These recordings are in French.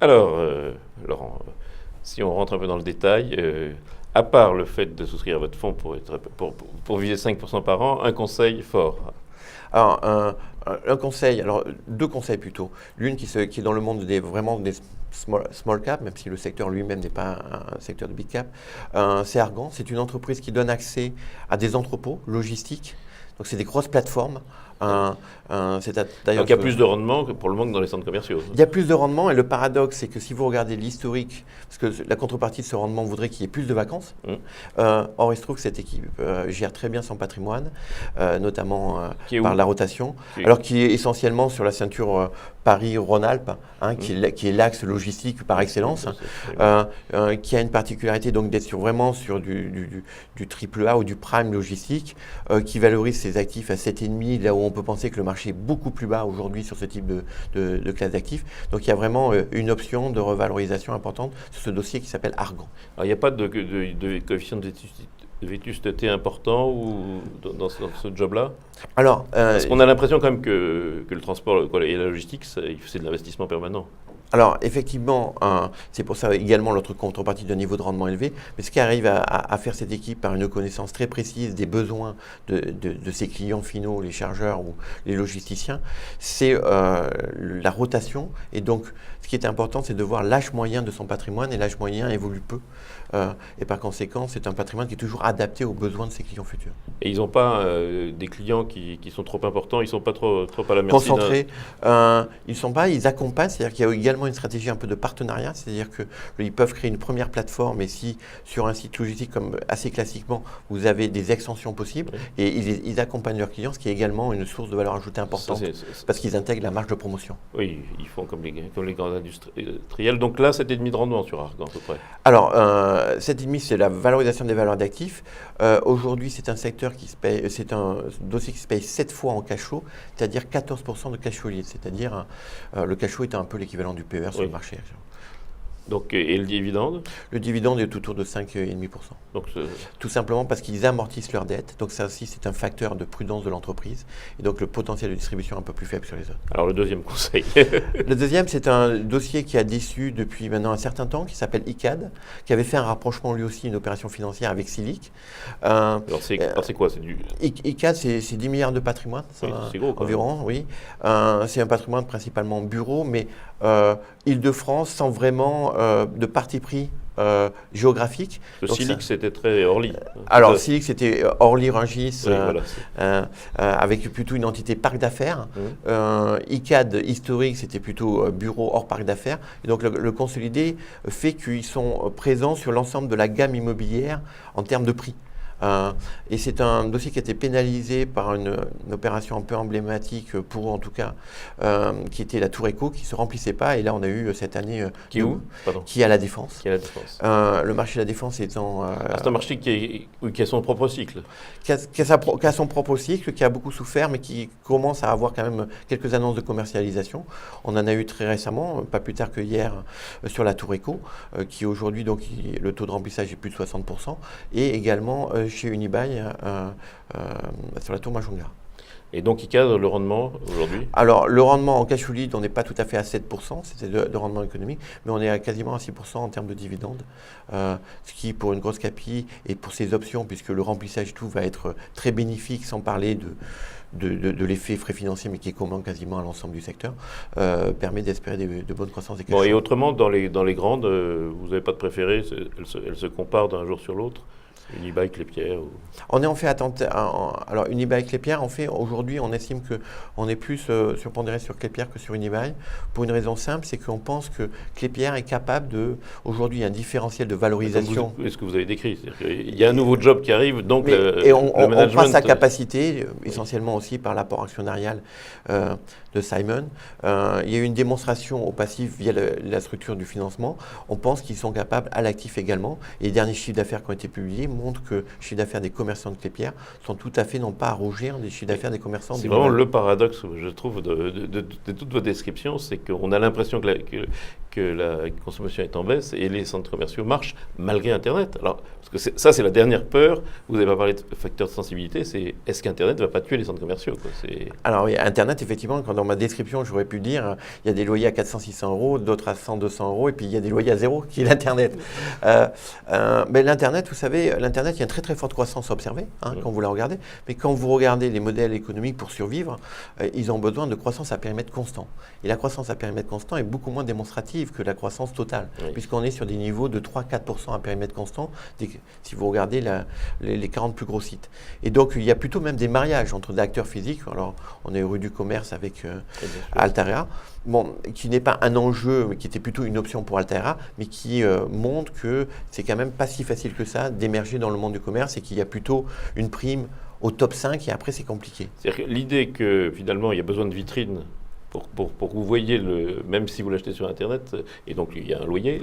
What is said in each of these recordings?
Alors, Laurent, si on rentre un peu dans le détail, à part le fait de souscrire à votre fonds pour viser 5% par an, un conseil fort. Alors, un conseil, alors deux conseils plutôt. L'une qui est dans le monde vraiment des small cap, même si le secteur lui-même n'est pas un secteur de big cap, c'est Argan. C'est une entreprise qui donne accès à des entrepôts logistiques. Donc, c'est des grosses plateformes. Donc, il y a plus de rendement que pour le moment que dans les centres commerciaux. Il y a plus de rendement et le paradoxe, c'est que si vous regardez l'historique, parce que la contrepartie de ce rendement voudrait qu'il y ait plus de vacances. Or, il se trouve que cette équipe gère très bien son patrimoine, notamment par la rotation, alors qui est essentiellement sur la ceinture Paris-Rhône-Alpes, qui est l'axe logistique par excellence, qui a une particularité donc d'être vraiment sur du triple A ou du prime logistique, qui valorise ses actifs à 7,5, là où on peut penser que le marché est beaucoup plus bas aujourd'hui sur ce type de classe d'actifs. Donc il y a vraiment une option de revalorisation importante sur ce dossier qui s'appelle Argan. Alors il n'y a pas de coefficient de vétusté important ou dans ce job-là? Alors, parce qu'on a l'impression quand même que le transport et la logistique, c'est de l'investissement permanent. Alors, effectivement, c'est pour ça également l'autre contrepartie d'un niveau de rendement élevé. Mais ce qui arrive à faire cette équipe par une connaissance très précise des besoins de ses clients finaux, les chargeurs ou les logisticiens, c'est la rotation. Et donc, ce qui est important, c'est de voir l'âge moyen de son patrimoine. Et l'âge moyen évolue peu. Et par conséquent, c'est un patrimoine qui est toujours adapté aux besoins de ses clients futurs. Et ils n'ont pas des clients qui sont trop importants, ils ne sont pas trop à la merci concentrés. Ils sont pas, ils accompagnent, c'est-à-dire qu'il y a également une stratégie un peu de partenariat, c'est-à-dire qu'ils peuvent créer une première plateforme et si sur un site logistique comme assez classiquement, vous avez des extensions possibles et ils accompagnent leurs clients, ce qui est également une source de valeur ajoutée importante parce qu'ils intègrent la marge de promotion. Oui, ils font comme les grands industriels. Donc là, 7,5 de rendement sur Argan à peu près. Alors, 7,5, c'est la valorisation des valeurs d'actifs. Aujourd'hui, c'est un secteur qui se paye, c'est un dossier qui se paye 7 fois en cash flow, c'est-à-dire 14% de cash flow yield, c'est-à-dire le cash flow est un peu l'équivalent du PER sur le marché. Donc, et le dividende? Le dividende est autour de 5,5%. Donc, tout simplement parce qu'ils amortissent leurs dettes. Donc ça aussi, c'est un facteur de prudence de l'entreprise. Et donc le potentiel de distribution est un peu plus faible sur les autres. Alors le deuxième conseil? Le deuxième, c'est un dossier qui a déçu depuis maintenant un certain temps, qui s'appelle ICAD, qui avait fait un rapprochement lui aussi, une opération financière avec Silic. Alors c'est quoi? ICAD, c'est 10 milliards de patrimoine, c'est gros, environ, oui. C'est un patrimoine principalement bureau, mais Île-de-France sans vraiment de parti pris géographique. Le Silic, c'était très Orly. Alors, Silic, c'était Orly, Rungis, avec plutôt une entité parc d'affaires. ICAD, historique, c'était plutôt bureau hors parc d'affaires. Et donc, le consolidé fait qu'ils sont présents sur l'ensemble de la gamme immobilière en termes de prix. Et c'est un dossier qui a été pénalisé par une opération un peu emblématique pour eux en tout cas, qui était la Tour Eco, qui ne se remplissait pas. Et là, on a eu cette année... Qui est où? Qui est à La Défense. Qui est à La Défense. Le marché de La Défense étant... c'est un marché qui a son propre cycle. Qui a son propre cycle, qui a beaucoup souffert, mais qui commence à avoir quand même quelques annonces de commercialisation. On en a eu très récemment, pas plus tard que hier, sur la Tour Eco, qui aujourd'hui, donc, le taux de remplissage est plus de 60%. Et également... chez Unibail sur la tour Majunga. Et donc, il cadre le rendement aujourd'hui? Alors, le rendement en cash flow yield, on n'est pas tout à fait à 7%, c'était de rendement économique, mais on est à quasiment à 6% en termes de dividendes, ce qui, pour une grosse capi et pour ses options, puisque le remplissage tout va être très bénéfique, sans parler de l'effet frais financiers, mais qui est commun quasiment à l'ensemble du secteur, permet d'espérer de bonnes croissances des cash flows. Et autrement, dans les grandes, vous n'avez pas de préféré? Elles se comparent d'un jour sur l'autre? Unibail, Klépierre On est en fait alors Unibail, Klépierre, en fait aujourd'hui on estime qu'on est plus surpondéré sur Klépierre que sur Unibail pour une raison simple, c'est qu'on pense que Klépierre est capable de, aujourd'hui il y a un différentiel de valorisation. C'est ce que vous avez décrit, il y a un nouveau job qui arrive, donc on prend sa capacité, essentiellement aussi par l'apport actionnarial de Simon. Il y a eu une démonstration au passif via la structure du financement. On pense qu'ils sont capables à l'actif également. Et les derniers chiffres d'affaires qui ont été publiés montrent que les chiffres d'affaires des commerçants de Klépierre sont tout à fait, non pas à rougir des chiffres d'affaires des commerçants. C'est vraiment le paradoxe, je trouve, de toute votre description, c'est qu'on a l'impression que la consommation est en baisse et les centres commerciaux marchent malgré Internet. Alors, parce que ça, c'est la dernière peur. Vous n'avez pas parlé de facteur de sensibilité, c'est est-ce qu'Internet ne va pas tuer les centres commerciaux, quoi. Alors oui, Internet, effectivement, quand dans ma description, j'aurais pu dire, il y a des loyers à 400-600 euros, d'autres à 100-200 euros, et puis il y a des loyers à zéro, qui est l'Internet. Mais l'Internet, vous savez, l'Internet, il y a une très très forte croissance observée, quand vous la regardez. Mais quand vous regardez les modèles économiques pour survivre, ils ont besoin de croissance à périmètre constant. Et la croissance à périmètre constant est beaucoup moins démonstrative que la croissance totale, puisqu'on est sur des niveaux de 3-4% à périmètre constant, si vous regardez les 40 plus gros sites. Et donc, il y a plutôt même des mariages entre des acteurs physiques. Alors, on est rue du commerce avec Altarea, qui n'est pas un enjeu, mais qui était plutôt une option pour Altarea, mais qui montre que c'est quand même pas si facile que ça d'émerger dans le monde du commerce et qu'il y a plutôt une prime au top 5 et après c'est compliqué. C'est-à-dire que l'idée que finalement il y a besoin de vitrines pour que vous voyez, même si vous l'achetez sur Internet, et donc il y a un loyer.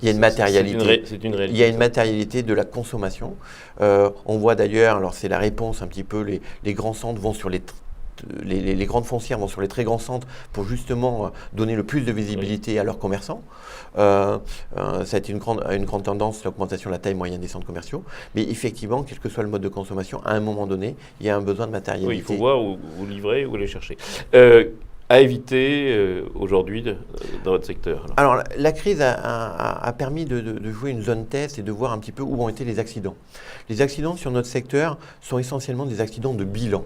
Il y a une matérialité. C'est une réalité. Il y a une matérialité de la consommation. On voit d'ailleurs, alors c'est la réponse un petit peu, les grands centres vont sur les grandes foncières vont sur les très grands centres pour justement donner le plus de visibilité à leurs commerçants. Ça a été une grande tendance, l'augmentation de la taille moyenne des centres commerciaux. Mais effectivement, quel que soit le mode de consommation, à un moment donné, il y a un besoin de matérialité. Oui, il faut voir où vous livrez, où aller chercher. À éviter aujourd'hui dans votre secteur? Alors, la crise a permis de jouer une zone test et de voir un petit peu où ont été les accidents. Les accidents sur notre secteur sont essentiellement des accidents de bilan.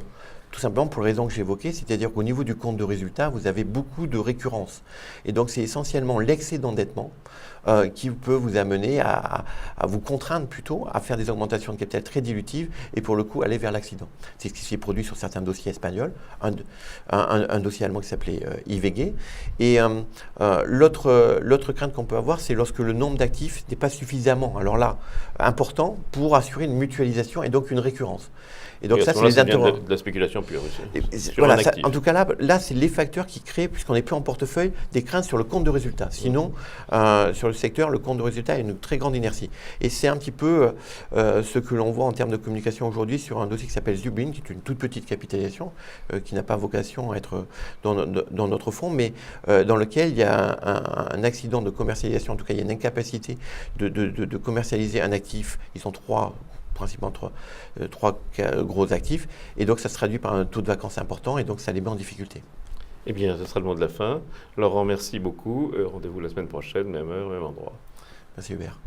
Tout simplement pour les raisons que j'évoquais, c'est-à-dire qu'au niveau du compte de résultat, vous avez beaucoup de récurrence. Et donc, c'est essentiellement l'excès d'endettement qui peut vous amener à vous contraindre plutôt à faire des augmentations de capital très dilutives et pour le coup aller vers l'accident. C'est ce qui s'est produit sur certains dossiers espagnols, un dossier allemand qui s'appelait IVG. Et l'autre crainte qu'on peut avoir, c'est lorsque le nombre d'actifs n'est pas suffisamment, alors là, important pour assurer une mutualisation et donc une récurrence. Et donc ça, c'est les interrogations. De la spéculation pure. Voilà, en tout cas, là c'est les facteurs qui créent, puisqu'on n'est plus en portefeuille, des craintes sur le compte de résultat. Sinon, sur le secteur, le compte de résultat a une très grande inertie. Et c'est un petit peu ce que l'on voit en termes de communication aujourd'hui sur un dossier qui s'appelle Zublin, qui est une toute petite capitalisation, qui n'a pas vocation à être dans notre fonds, mais dans lequel il y a un accident de commercialisation, en tout cas il y a une incapacité de commercialiser un actif. Ils sont principalement trois gros actifs, et donc ça se traduit par un taux de vacances important, et donc ça les met en difficulté. Eh bien, ce sera le mot de la fin. Laurent, merci beaucoup. Rendez-vous la semaine prochaine, même heure, même endroit. Merci Hubert.